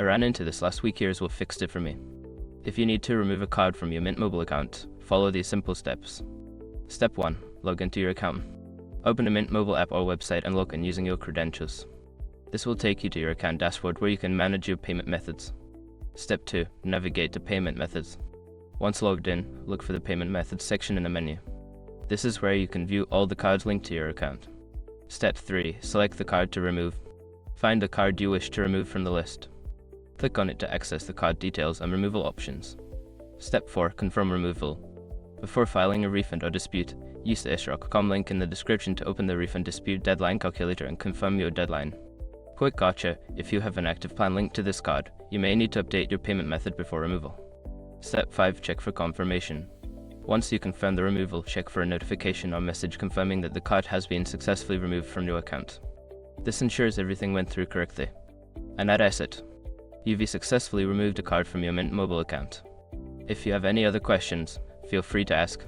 I ran into this last week. Here's what fixed it for me. If you need to remove a card from your Mint Mobile account, follow these simple steps. Step 1. Log into your account. Open a Mint Mobile app or website and log in using your credentials. This will take you to your account dashboard where you can manage your payment methods. Step 2. Navigate to payment methods. Once logged in, look for the payment methods section in the menu. This is where you can view all the cards linked to your account. Step 3. Select the card to remove. Find the card you wish to remove from the list. Click on it to access the card details and removal options. Step 4. Confirm removal. Before filing a refund or dispute, use the isrock.com link in the description to open the refund dispute deadline calculator and confirm your deadline. Quick gotcha, if you have an active plan linked to this card, you may need to update your payment method before removal. Step 5. Check for confirmation. Once you confirm the removal, check for a notification or message confirming that the card has been successfully removed from your account. This ensures everything went through correctly. And that's it. You've successfully removed a card from your Mint Mobile account. If you have any other questions, feel free to ask.